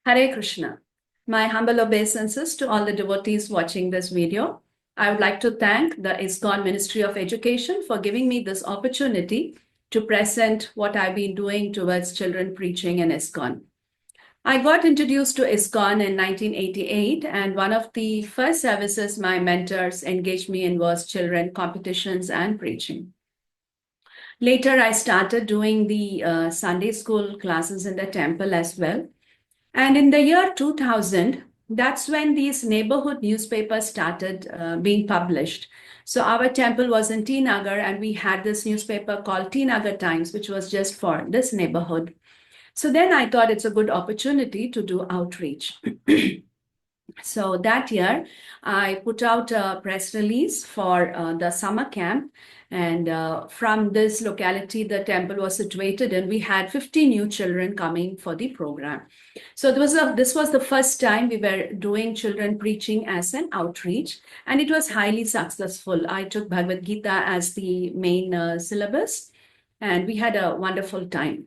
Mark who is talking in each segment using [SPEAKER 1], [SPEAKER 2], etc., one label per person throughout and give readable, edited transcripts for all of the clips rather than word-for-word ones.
[SPEAKER 1] Hare Krishna. My humble obeisances to all the devotees watching this video. I would like to thank the ISKCON Ministry of Education for giving me this opportunity to present what I've been doing towards children preaching in ISKCON. I got introduced to ISKCON in 1988, and one of the first services my mentors engaged me in was children competitions and preaching. Later, I started doing the Sunday school classes in the temple as well. And in the year 2000, that's when these neighborhood newspapers started being published. So our temple was in T Nagar, and we had this newspaper called T Nagar Times, which was just for this neighborhood. So then I thought it's a good opportunity to do outreach. So that year, I put out a press release for the summer camp. And from this locality, the temple was situated, and we had 50 new children coming for the program. So this was the first time we were doing children preaching as an outreach, and it was highly successful. I took Bhagavad Gita as the main syllabus, and we had a wonderful time.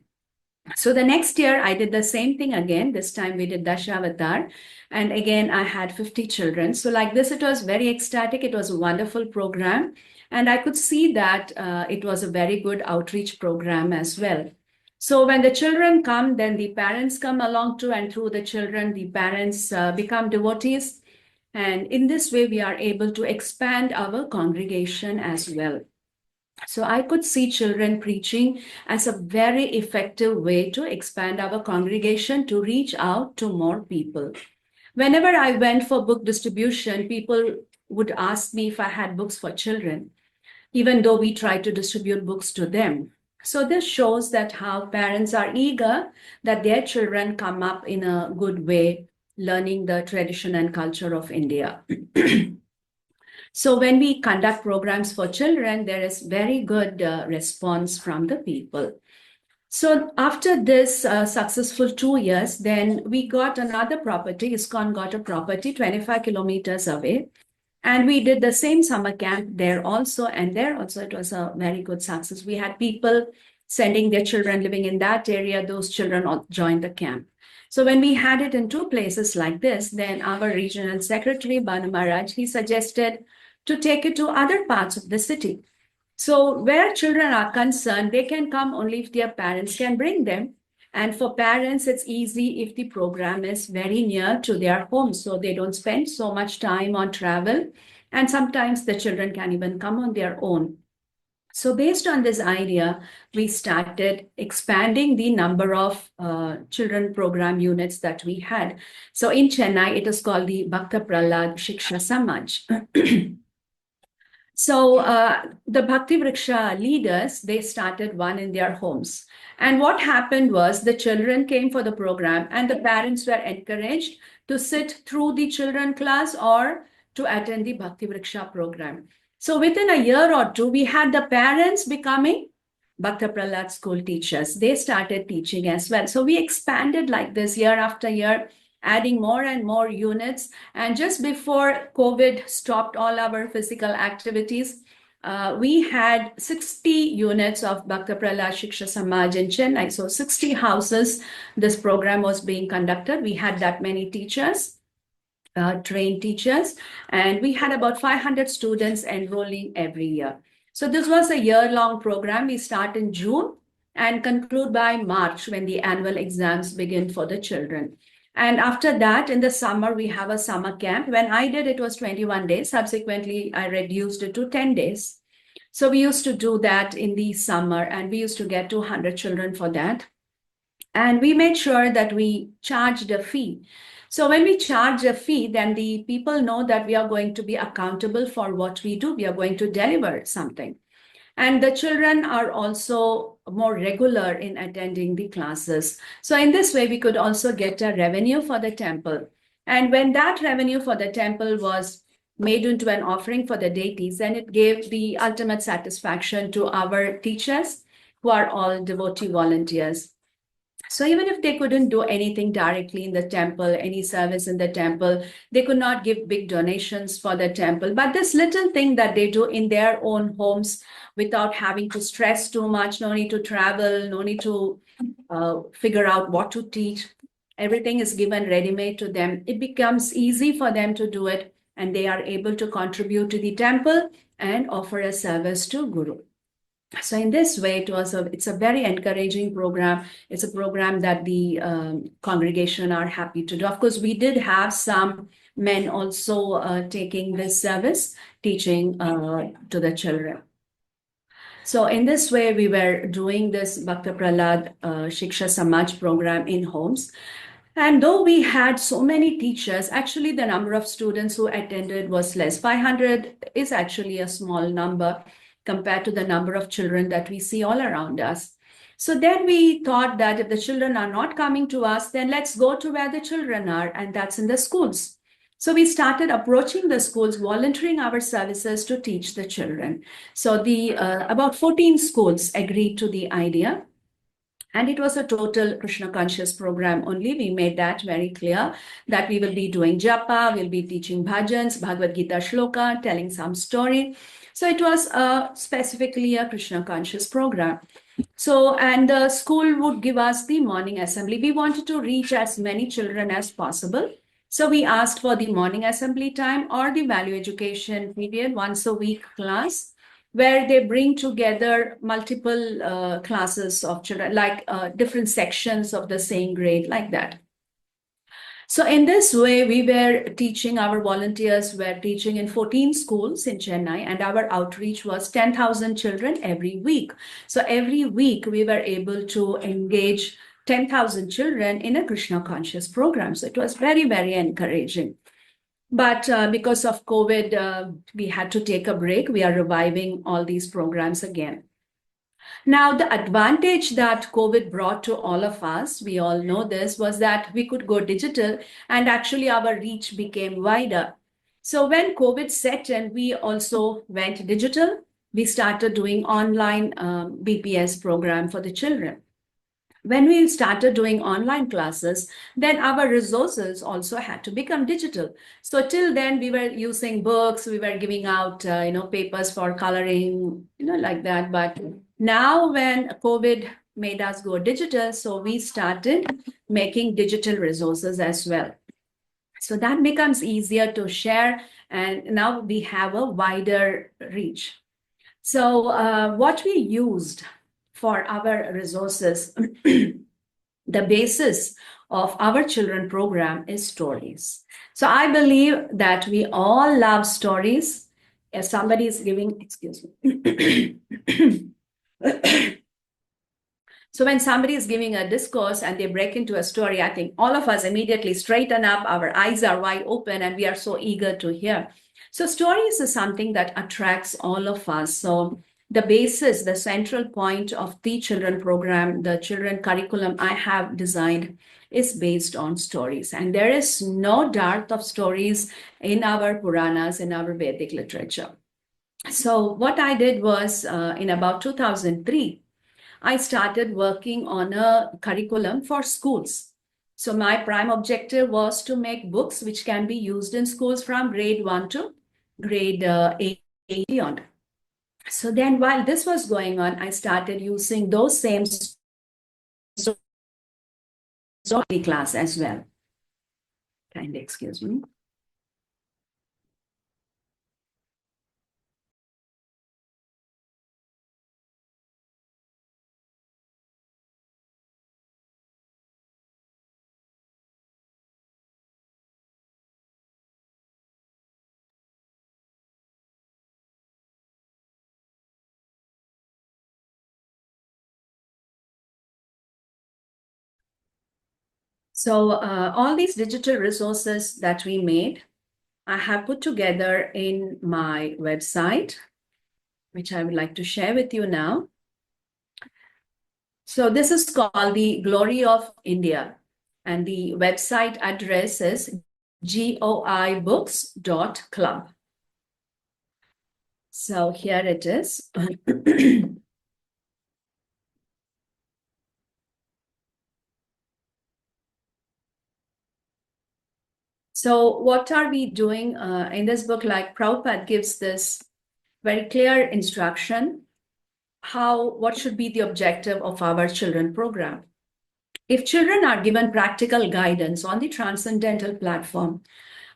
[SPEAKER 1] So the next year, I did the same thing again. This time we did Dashavatar. And again, I had 50 children. So like this, it was very ecstatic. It was a wonderful program. And I could see that it was a very good outreach program as well. So when the children come, then the parents come along too. And through the children, the parents become devotees. And in this way, we are able to expand our congregation as well. So I could see children preaching as a very effective way to expand our congregation, to reach out to more people. Whenever I went for book distribution, people would ask me if I had books for children, even though we try to distribute books to them. So this shows that how parents are eager that their children come up in a good way, learning the tradition and culture of India. So when we conduct programs for children, there is very good response from the people. So after this successful 2 years, then we got another property. ISKCON got a property 25 kilometers away. And we did the same summer camp there also. And there also it was a very good success. We had people sending their children living in that area. Those children all joined the camp. So when we had it in two places like this, then our regional secretary, Banu Maharaj, he suggested to take it to other parts of the city. So where children are concerned, they can come only if their parents can bring them. And for parents, it's easy if the program is very near to their home, so they don't spend so much time on travel. And sometimes the children can even come on their own. So based on this idea, we started expanding the number of children program units that we had. So in Chennai, it is called the Bhakta Prahlad Siksa Samaj. So the Bhakti Vriksha leaders, they started one in their homes. And what happened was the children came for the program, and the parents were encouraged to sit through the children class or to attend the Bhakti Vriksha program. So within a year or two, we had the parents becoming Bhakta Prahlad school teachers. They started teaching as well. So we expanded like this year after year, adding more and more units. And just before COVID stopped all our physical activities, we had 60 units of Bhakta Prahlad Siksa Samaj in Chennai. So 60 houses, this program was being conducted. We had that many teachers, trained teachers, and we had about 500 students enrolling every year. So this was a year-long program. We start in June and conclude by March when the annual exams begin for the children. And after that, in the summer, we have a summer camp. When I did, it was 21 days. Subsequently, I reduced it to 10 days. So we used to do that in the summer, and we used to get 200 children for that. And we made sure that we charged a fee. So when we charge a fee, then the people know that we are going to be accountable for what we do. We are going to deliver something. And the children are also more regular in attending the classes. So in this way, we could also get a revenue for the temple. And when that revenue for the temple was made into an offering for the deities, then it gave the ultimate satisfaction to our teachers, who are all devotee volunteers. So even if they couldn't do anything directly in the temple, any service in the temple, they could not give big donations for the temple. But this little thing that they do in their own homes without having to stress too much, no need to travel, no need to figure out what to teach, Everything is given ready-made to them. It becomes easy for them to do it, and they are able to contribute to the temple and offer a service to Guru. So in this way, it's a very encouraging program. It's a program that the congregation are happy to do. Of course, we did have some men also taking this service, teaching to the children. So in this way, we were doing this Bhakta Prahlad Siksa Samaj program in homes. And though we had so many teachers, actually the number of students who attended was less. 500 is actually a small number compared to the number of children that we see all around us. So then we thought that if the children are not coming to us, then let's go to where the children are, and that's in the schools. So we started approaching the schools, volunteering our services to teach the children. So about 14 schools agreed to the idea. And it was a total Krishna conscious program only. We made that very clear that we will be doing japa, we'll be teaching bhajans, Bhagavad Gita shloka, telling some story. So it was specifically a Krishna conscious program. So, and the school would give us the morning assembly. We wanted to reach as many children as possible. So we asked for the morning assembly time or the value education period, once a week class, where they bring together multiple classes of children, like different sections of the same grade, like that. So in this way, we were teaching, our volunteers were teaching in 14 schools in Chennai, and our outreach was 10,000 children every week. So every week we were able to engage 10,000 children in a Krishna conscious program. So it was very, very encouraging. But because of COVID, we had to take a break. We are reviving all these programs again. Now, the advantage that COVID brought to all of us, we all know this, was that we could go digital, and actually our reach became wider. So when COVID set in, we also went digital. We started doing online BPS program for the children. When we started doing online classes, then our resources also had to become digital. So till then, we were using books, we were giving out, papers for coloring, like that. But now when COVID made us go digital, so we started making digital resources as well. So that becomes easier to share, and now we have a wider reach. So what we used for our resources, the basis of our children program is stories. So I believe that we all love stories. If somebody is giving, excuse me. So when somebody is giving a discourse and they break into a story, I think all of us immediately straighten up, our eyes are wide open, and we are so eager to hear. So stories is something that attracts all of us. So the basis, the central point of the children program, the children curriculum I have designed is based on stories. And there is no dearth of stories in our Puranas, in our Vedic literature. So what I did was in about 2003, I started working on a curriculum for schools. So my prime objective was to make books which can be used in schools from grade 1 to grade 8 beyond. So then while this was going on, I started using those same story class as well. Kindly excuse me. So all these digital resources that we made, I have put together in my website, which I would like to share with you now. So this is called the Glory of India, and the website address is goibooks.club. So here it is. So what are we doing in this book? Like Prabhupada gives this very clear instruction, what should be the objective of our children program. If children are given practical guidance on the transcendental platform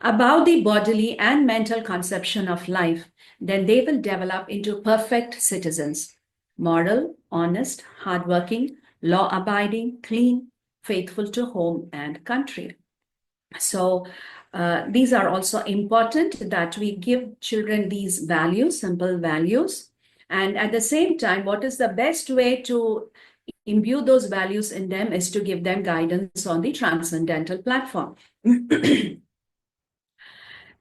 [SPEAKER 1] about the bodily and mental conception of life, then they will develop into perfect citizens, moral, honest, hardworking, law abiding, clean, faithful to home and country. So, these are also important that we give children these values, simple values. And at the same time, what is the best way to imbue those values in them is to give them guidance on the transcendental platform.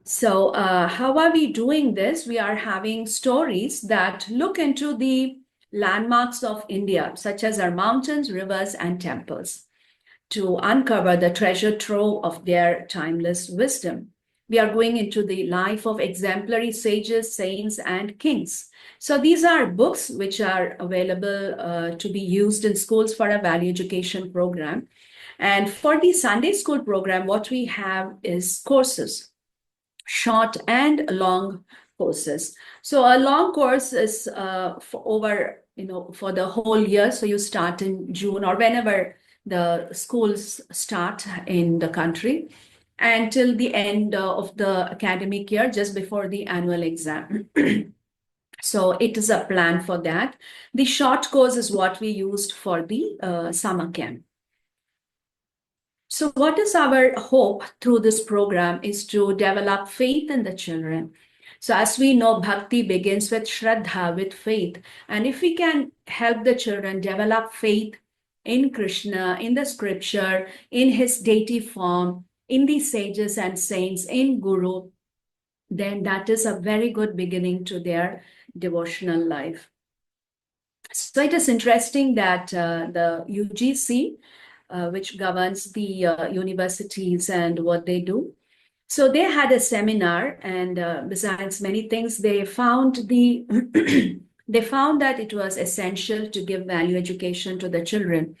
[SPEAKER 1] So, how are we doing this? We are having stories that look into the landmarks of India, such as our mountains, rivers, and temples, to uncover the treasure trove of their timeless wisdom. We are going into the life of exemplary sages, saints, and kings. So these are books which are available to be used in schools for a value education program. And for the Sunday school program, what we have is courses, short and long courses. So a long course is for over, for the whole year. So you start in June or whenever the schools start in the country until the end of the academic year, just before the annual exam. So it is a plan for that. The short course is what we used for the summer camp. So what is our hope through this program is to develop faith in the children. So as we know, bhakti begins with shraddha, with faith. And if we can help the children develop faith in Krishna, in the scripture, in his deity form, in the sages and saints, in Guru, then that is a very good beginning to their devotional life. So it is interesting that the UGC, which governs the universities and what they do. So they had a seminar, and besides many things, they found they found that it was essential to give value education to the children.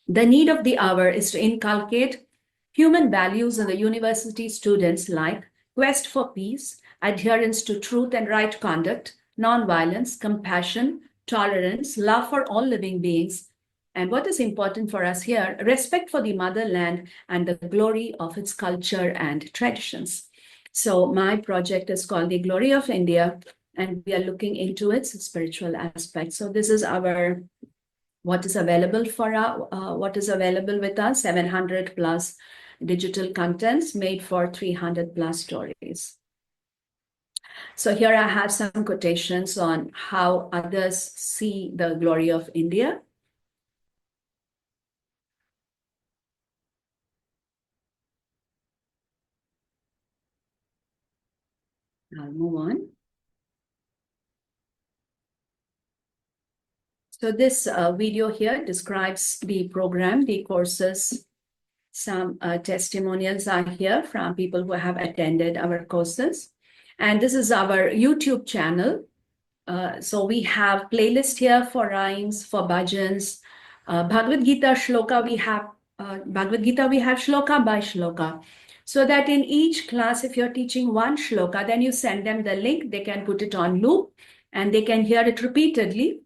[SPEAKER 1] The need of the hour is to inculcate human values in the university students, like quest for peace, adherence to truth and right conduct, non-violence, compassion, tolerance, love for all living beings, and what is important for us here, respect for the motherland and the glory of its culture and traditions. So my project is called The Glory of India, and we are looking into its spiritual aspects. So this is our what is available with us, 700 plus digital contents made for 300 plus stories. So here I have some quotations on how others see the glory of India. I'll move on. So this video here describes the program, the courses. Some testimonials are here from people who have attended our courses. And this is our YouTube channel. So we have playlist here for rhymes, for bhajans. Bhagavad Gita shloka, we have shloka by shloka. So that in each class, if you're teaching one shloka, then you send them the link, they can put it on loop and they can hear it repeatedly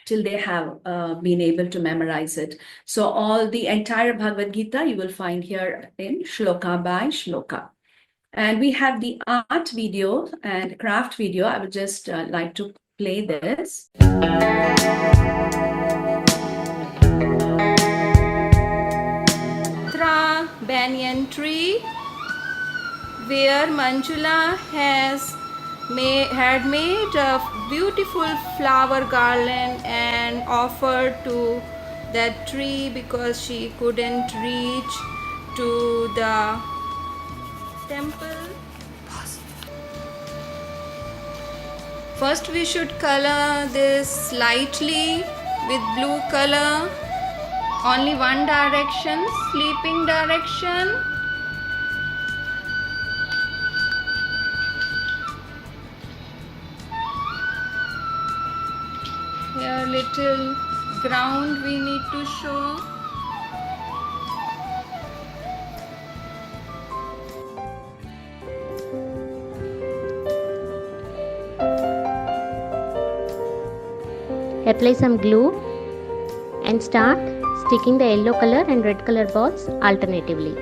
[SPEAKER 1] till they have been able to memorize it. So all the entire Bhagavad Gita you will find here in shloka by shloka. And we have the art video and craft video. I would just like to play this. Tra banyan tree, where Manjula had made a beautiful flower garland and offered to that tree because she couldn't reach to the temple. First we should color this lightly with blue color, only one direction, sleeping direction. Here little ground we need to show.
[SPEAKER 2] Apply some glue and start sticking the yellow color and red color balls alternatively.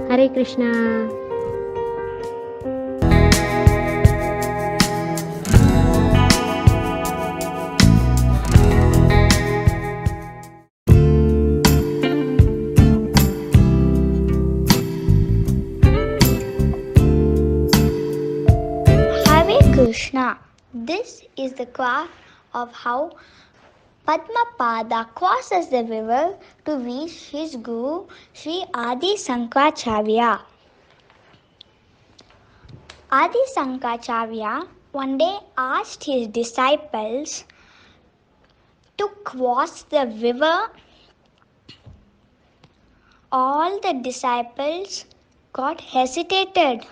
[SPEAKER 2] Hare Krishna.
[SPEAKER 3] Krishna. This is the craft of how Padmapada crosses the river to reach his guru Sri Adi Sankaracharya. Adi Sankaracharya one day asked his disciples to cross the river. All the disciples got hesitated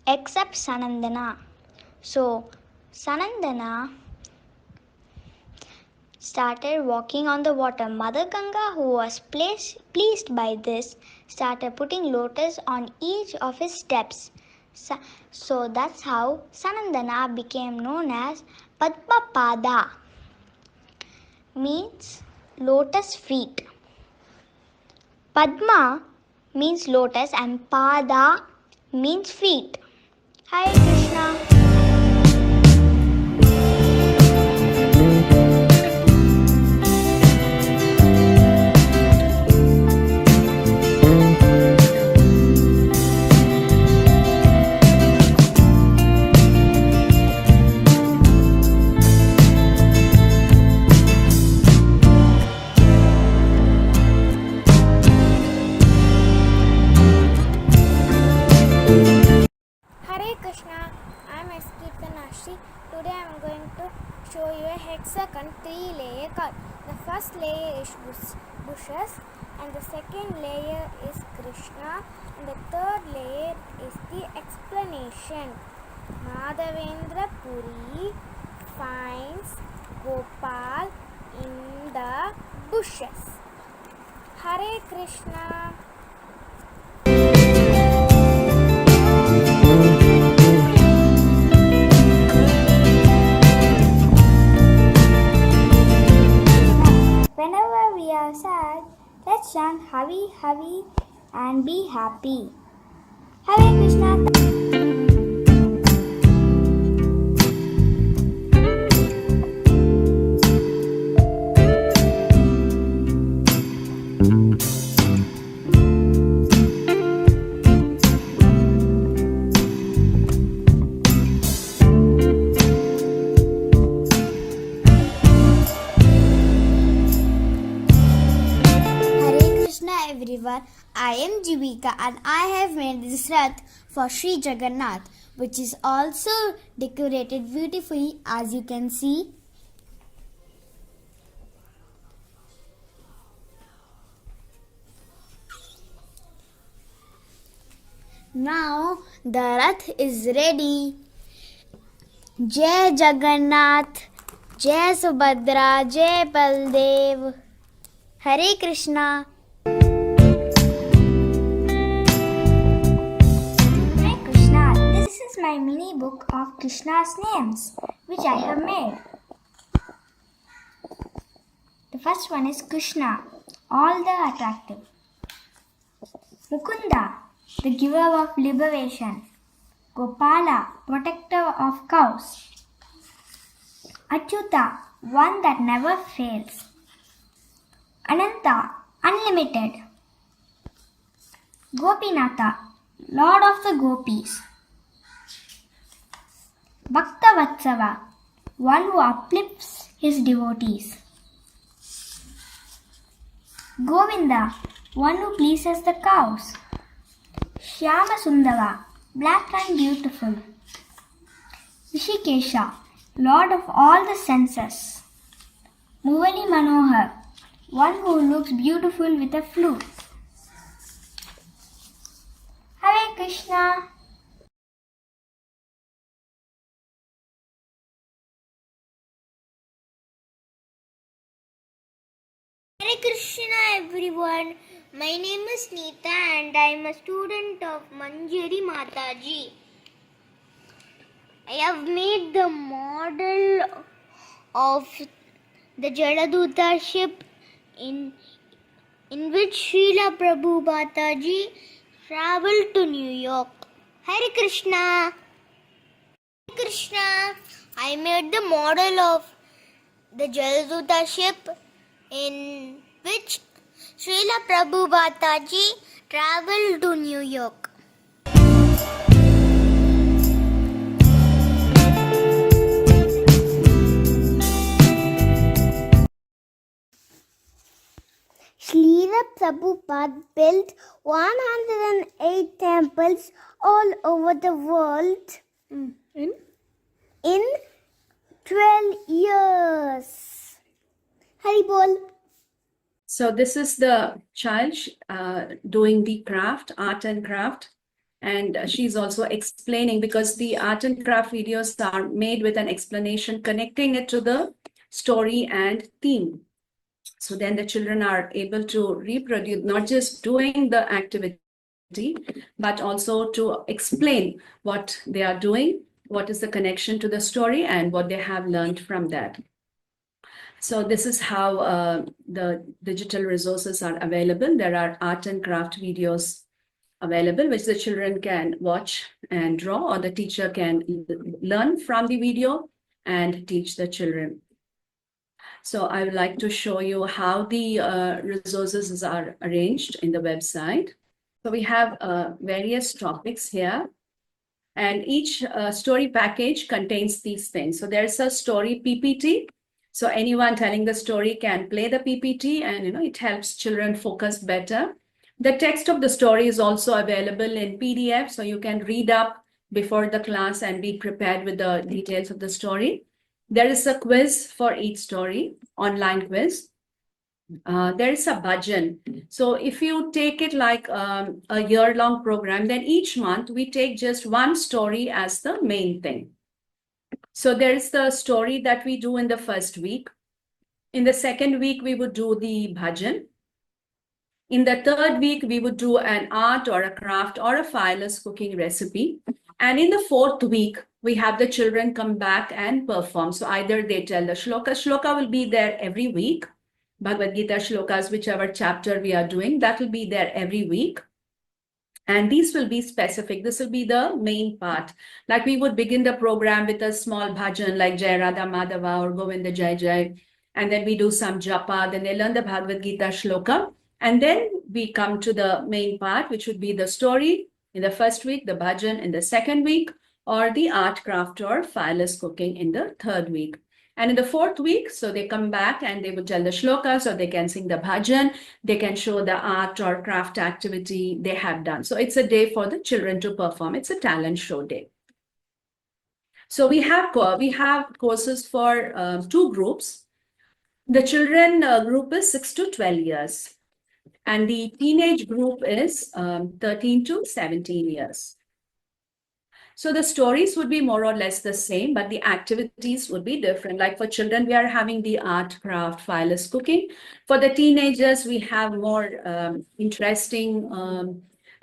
[SPEAKER 3] except Sanandana. So Sanandana started walking on the water. Mother Ganga, who was pleased by this, started putting lotus on each of his steps. So that's how Sanandana became known as Padmapada, means lotus feet. Padma means lotus and Pada means feet. Hare Krishna.
[SPEAKER 4] Hare Krishna, I am ISKCON. Today I am going to show you a hexagon 3-layer card. The first layer is bushes, and the second layer is Krishna, and the third layer is the explanation. Madhavendra Puri finds Gopal in the bushes. Hare Krishna. Whenever we are sad, let's chant Havi Havi and be happy. Hare Krishna. Everyone, I am Jivika and I have made this rath for Sri Jagannath, which is also decorated beautifully, as you can see. Now the rath is ready. Jai Jagannath, Jai Subhadra, Jai Baldev. Hare Krishna. This is my mini book of Krishna's names, which I have made. The first one is Krishna, all the attractive. Mukunda, the giver of liberation. Gopala, protector of cows. Achyuta, one that never fails. Ananta, unlimited. Gopinatha, Lord of the Gopis. Bhakta Vatsava, one who uplifts his devotees. Govinda, one who pleases the cows. Shyama Sundara, black and beautiful. Rishikesha, Lord of all the senses. Murali Manohar, one who looks beautiful with a flute. Hare Krishna. Hare
[SPEAKER 5] Krishna everyone. My name is Neeta and I am a student of Manjari Mataji. I have made the model of the Jaladuta ship in which Srila Prabhu Mataji traveled to New York. Hare Krishna. Krishna. I made the model of the Jaladuta ship in which Srila Prabhu Mataji traveled to New York. Srila Prabhupada built 108 temples all over the world in 12 years. Hari Bol.
[SPEAKER 1] So this is the child doing the craft, art and craft. And she's also explaining, because the art and craft videos are made with an explanation, connecting it to the story and theme. So then the children are able to reproduce, not just doing the activity, but also to explain what they are doing, what is the connection to the story, and what they have learned from that. So this is how the digital resources are available. There are art and craft videos available, which the children can watch and draw, or the teacher can learn from the video and teach the children. So I would like to show you how the resources are arranged in the website. So we have various topics here, and each story package contains these things. So there's a story PPT. So anyone telling the story can play the PPT, and it helps children focus better. The text of the story is also available in PDF, so you can read up before the class and be prepared with the details of the story. There is a quiz for each story, online quiz. There is a bhajan. So if you take it like a year-long program, then each month we take just one story as the main thing. So there is the story that we do in the first week. In the second week, we would do the bhajan. In the third week, we would do an art or a craft or a fireless cooking recipe. And in the fourth week, we have the children come back and perform. So either they tell the shloka. Shloka will be there every week. Bhagavad Gita shlokas, whichever chapter we are doing, that will be there every week. And these will be specific. This will be the main part. Like we would begin the program with a small bhajan like Jai Radha Madhava or Govinda Jai Jai. And then we do some japa. Then they learn the Bhagavad Gita shloka. And then we come to the main part, which would be the story in the first week, the bhajan in the second week, or the art, craft, or fireless cooking in the third week. And in the fourth week, so they come back and they will tell the shlokas, or they can sing the bhajan, they can show the art or craft activity they have done. So it's a day for the children to perform. It's a talent show day. So we have courses for two groups. The children group is 6 to 12 years. And the teenage group is 13 to 17 years. So the stories would be more or less the same, but the activities would be different. Like for children, we are having the art, craft, fireless cooking. For the teenagers, we have more interesting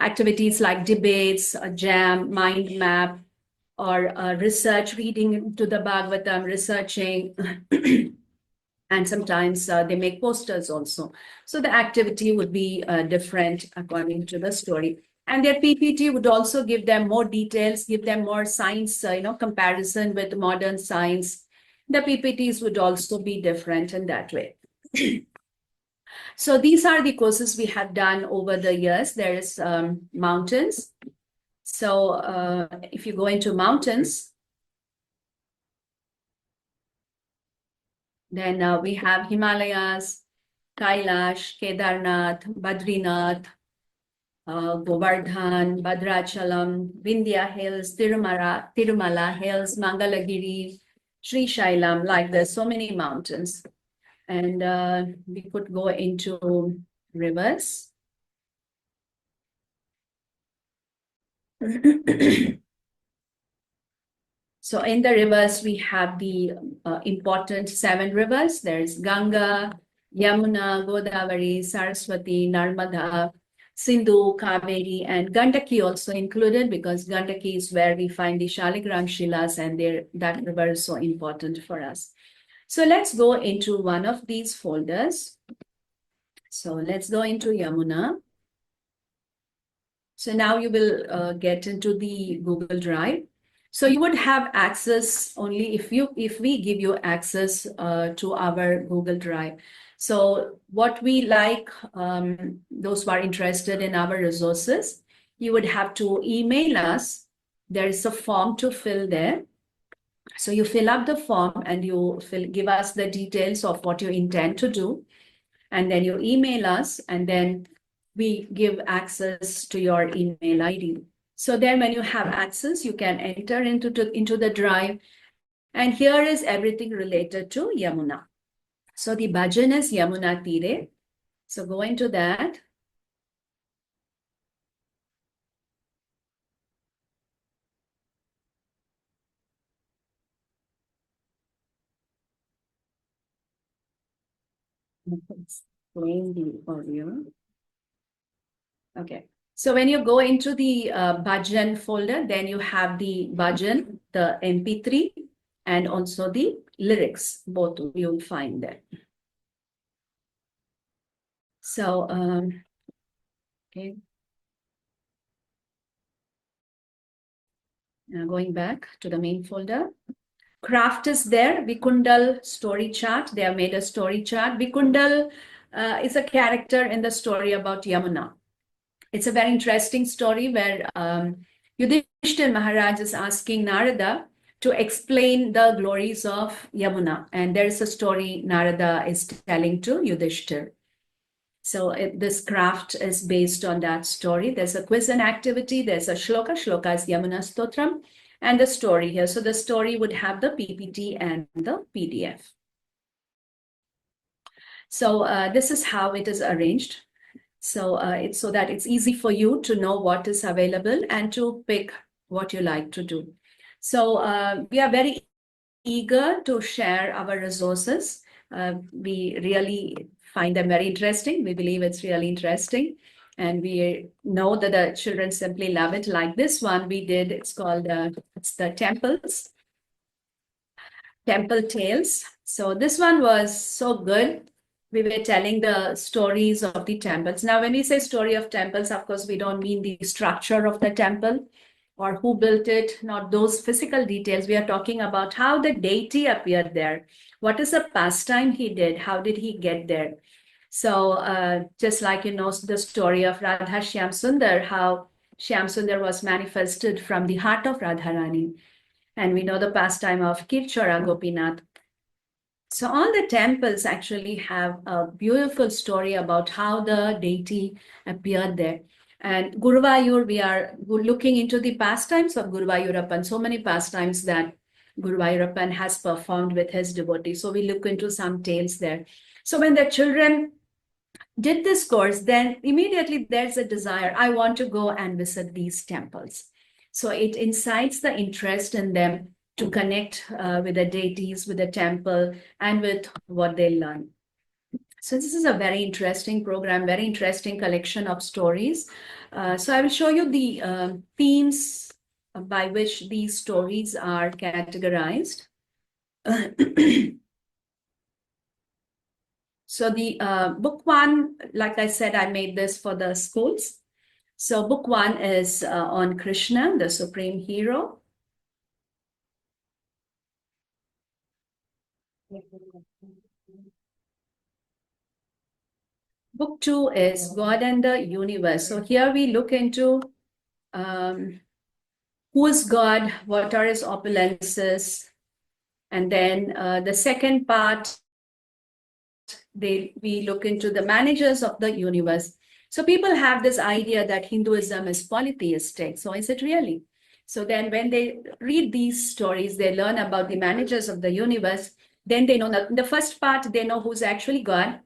[SPEAKER 1] activities like debates, a jam, mind map, or research, reading into the Bhagavatam, researching. And sometimes they make posters also. So the activity would be different according to the story. And their PPT would also give them more details, give them more science, comparison with modern science. The PPTs would also be different in that way. So these are the courses we have done over the years. There is mountains. So if you go into mountains, then we have Himalayas, Kailash, Kedarnath, Badrinath, Govardhan, Bhadrachalam, Vindhya Hills, Tirumala Hills, Mangalagiri, Sri Shailam, like there's so many mountains. And we could go into rivers. So in the rivers, we have the important 7 rivers. There's Ganga, Yamuna, Godavari, Saraswati, Narmada, Sindhu, Kaveri, and Gandaki also included, because Gandaki is where we find the Shaligram Shilas, and that river is so important for us. So let's go into one of these folders. So let's go into Yamuna. So now you will get into the Google Drive. So you would have access only if we give you access to our Google Drive. So what we like, those who are interested in our resources, you would have to email us. There is a form to fill there. So you fill up the form and you give us the details of what you intend to do. And then you email us, and then we give access to your email ID. So then when you have access, you can enter into the drive. And here is everything related to Yamuna. So the bhajan is Yamuna Tire. So go into that. Explain the audio. Okay. So when you go into the bhajan folder, then you have the bhajan, the MP3, and also the lyrics. Both you'll find there. So, okay. Now going back to the main folder. Craft is there. Vikundal story chart. They have made a story chart. Vikundal is a character in the story about Yamuna. It's a very interesting story where Yudhishthir Maharaj is asking Narada to explain the glories of Yamuna. And there is a story Narada is telling to Yudhishthir. So this craft is based on that story. There's a quiz and activity. There's a shloka. Shloka is Yamuna Stotram. And the story here. So the story would have the PPT and the PDF. So this is how it is arranged. So it's so that it's easy for you to know what is available and to pick what you like to do. So we are very eager to share our resources. We really find them very interesting. We believe it's really interesting. And we know that the children simply love it. Like this one we did, it's called, it's the temples, temple tales. So this one was so good. We were telling the stories of the temples. Now, when we say story of temples, of course, we don't mean the structure of the temple or who built it, not those physical details. We are talking about how the deity appeared there. What is the pastime he did? How did he get there? So just like, you know, the story of Radha Shyam Sundar, how Shyam Sundar was manifested from the heart of Radharani. And we know the pastime of Kirchora Gopinath. So all the temples actually have a beautiful story about how the deity appeared there. And Guruvayur, we are looking into the pastimes of Guruvayurappan, so many pastimes that Guruvayurappan has performed with his devotees. So we look into some tales there. So when the children did this course, then immediately there's a desire, I want to go and visit these temples. So it incites the interest in them to connect with the deities, with the temple, and with what they learn. So this is a very interesting program, very interesting collection of stories. So I will show you the themes by which these stories are categorized. So the book one, like I said, I made this for the schools. So book one is on Krishna, the supreme hero. Book two is God and the Universe. So here we look into who is God, what are his opulences, and then the second part, we look into the managers of the universe. So people have this idea that Hinduism is polytheistic. So is it really? So then when they read these stories, they learn about the managers of the universe. Then they know that in the first part, they know who's actually God.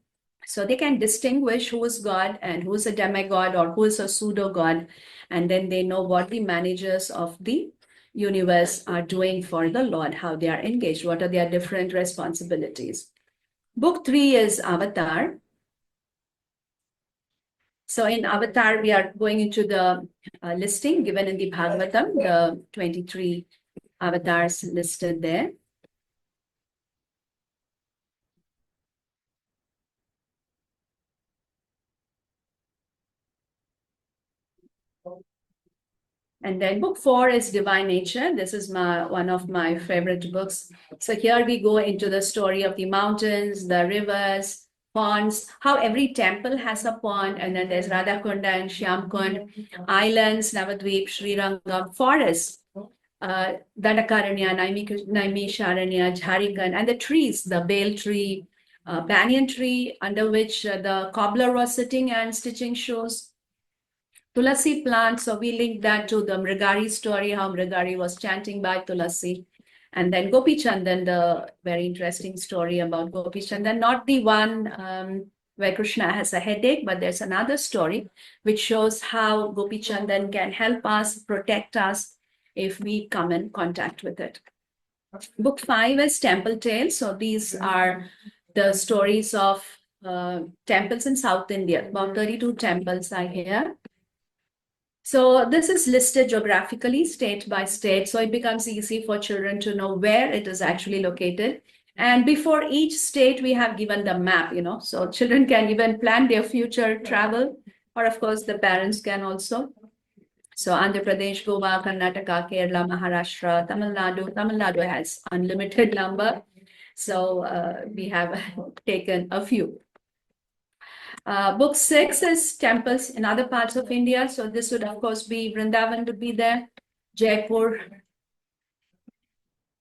[SPEAKER 1] So they can distinguish who is God and who is a demigod or who is a pseudo-God. And then they know what the managers of the universe are doing for the Lord, how they are engaged, what are their different responsibilities. Book 3 is Avatar. So in Avatar, we are going into the listing given in the Bhagavatam, the 23 avatars listed there. And then book 4 is Divine Nature. This is one of my favorite books. So here we go into the story of the mountains, the rivers, ponds, how every temple has a pond, and then there's Radhakunda and Shyamkund, islands, Navadvip, Srirangam, forests, Dandakaranya, Naimisharanya, Jharikan, and the trees, the bale tree, banyan tree, under which the cobbler was sitting and stitching shoes. Tulasi plant, so we link that to the Mrigari story, how Mrigari was chanting by Tulasi. And then Gopi Chandan, the very interesting story about Gopi Chandan, not the one where Krishna has a headache, but there's another story which shows how Gopi Chandan can help us, protect us if we come in contact with it. Book 5 is Temple Tales. So these are the stories of temples in South India, about 32 temples are here. So this is listed geographically, state by state, so it becomes easy for children to know where it is actually located. And before each state, we have given the map, so children can even plan their future travel, or of course, the parents can also. So Andhra Pradesh, Goa, Karnataka, Kerala, Maharashtra, Tamil Nadu. Tamil Nadu has unlimited number. So we have taken a few. Book 6 is temples in other parts of India. So this would, of course, be Vrindavan would be there, Jaipur,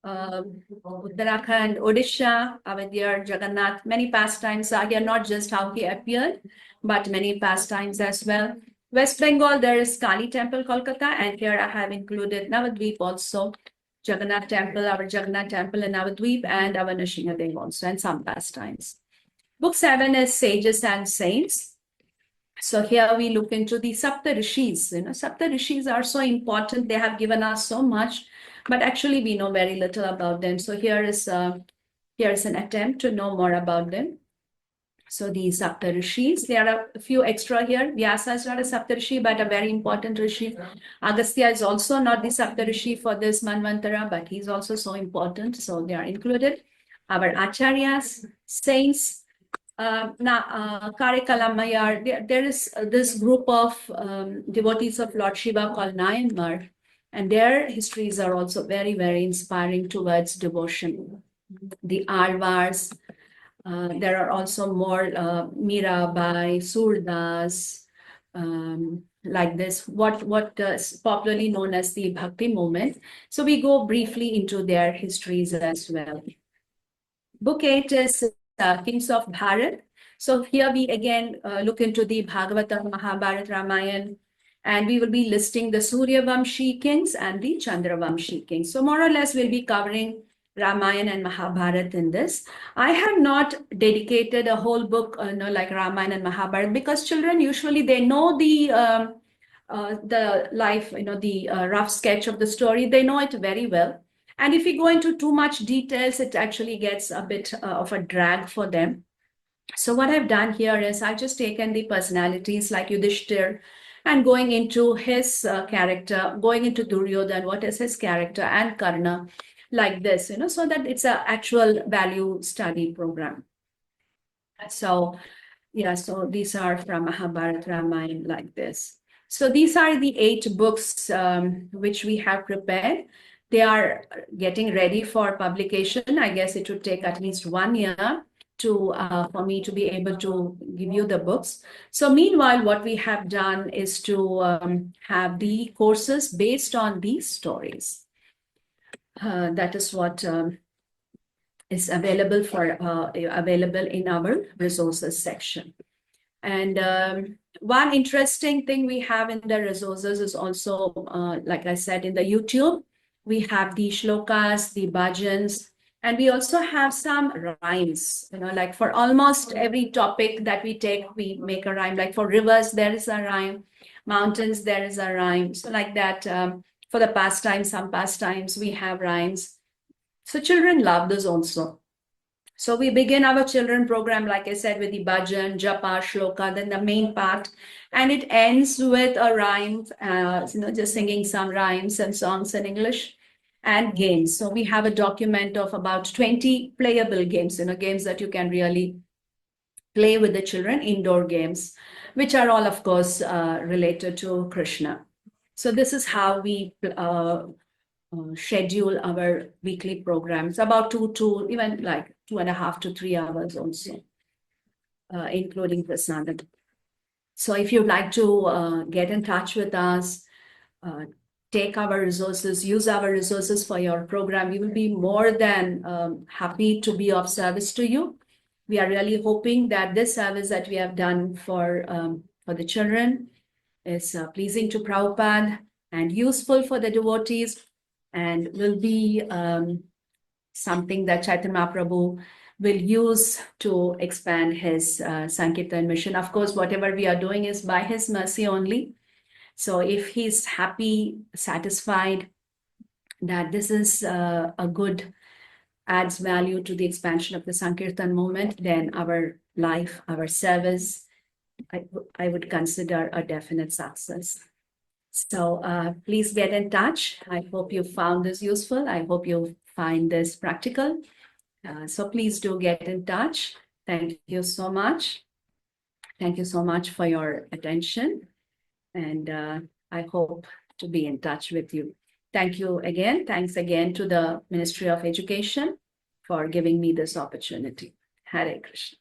[SPEAKER 1] Uttarakhand, Odisha, Awadhya, Jagannath. Many pastimes are here, not just how he appeared, but many pastimes as well. West Bengal, there is Kali Temple, Kolkata, and here I have included Navadvip also, Jagannath Temple, our Jagannath Temple in Navadvip, and our Nrsimhadev also, and some pastimes. Book 7 is Sages and Saints. So here we look into the Sapta Rishis. Sapta Rishis are so important. They have given us so much, but actually we know very little about them. So here is an attempt to know more about them. So the Sapta Rishis, there are a few extra here. Vyasa is not a Sapta Rishi, but a very important Rishi. Agastya is also not the Sapta Rishi for this Manvantara, but he's also so important. So they are included. Our Acharyas, saints, Karikalammayar, there is this group of devotees of Lord Shiva called Nayanmar, and their histories are also very, very inspiring towards devotion. The Alvars, there are also more Mirabai, Surdas, like this, what is popularly known as the Bhakti movement. So we go briefly into their histories as well. Book 8 is Kings of Bharat. So here we again look into the Bhagavatam, Mahabharat, Ramayana, and we will be listing the Surya Vamshi kings and the Chandra Vamshi kings. So more or less we'll be covering Ramayana and Mahabharat in this. I have not dedicated a whole book, like Ramayana and Mahabharat, because children usually they know the life, the rough sketch of the story. They know it very well. And if we go into too much details, it actually gets a bit of a drag for them. So what I've done here is I've just taken the personalities like Yudhishthir and going into his character, going into Duryodhan, what is his character, and Karna, like this, so that it's an actual value study program. So, yeah, so these are from Mahabharata, Ramayana, like this. So these are the 8 books which we have prepared. They are getting ready for publication. I guess it would take at least 1 year for me to be able to give you the books. So meanwhile, what we have done is to have the courses based on these stories. That is what is available in our resources section. And one interesting thing we have in the resources is also, like I said, in the YouTube, we have the shlokas, the bhajans, and we also have some rhymes, like for almost every topic that we take, we make a rhyme. Like for rivers, there is a rhyme. Mountains, there is a rhyme. So like that, for the pastimes, some pastimes, we have rhymes. So children love this also. So we begin our children program, like I said, with the bhajan, japa, shloka, then the main part, and it ends with a rhyme, just singing some rhymes and songs in English, and games. So we have a document of about 20 playable games, games that you can really play with the children, indoor games, which are all, of course, related to Krishna. So this is how we schedule our weekly programs, about 2.5 to 3 hours also, including prasadam. So if you'd like to get in touch with us, take our resources, use our resources for your program, we will be more than happy to be of service to you. We are really hoping that this service that we have done for the children is pleasing to Prabhupada and useful for the devotees, and will be something that Chaitanya Mahaprabhu will use to expand his Sankirtan mission. Of course, whatever we are doing is by his mercy only. So if he's happy, satisfied that this is a good, adds value to the expansion of the Sankirtan movement, then our life, our service, I would consider a definite success. So please get in touch. I hope you found this useful. I hope you find this practical. So please do get in touch. Thank you so much. Thank you so much for your attention. And I hope to be in touch with you. Thank you again. Thanks again to the Ministry of Education for giving me this opportunity. Hare Krishna.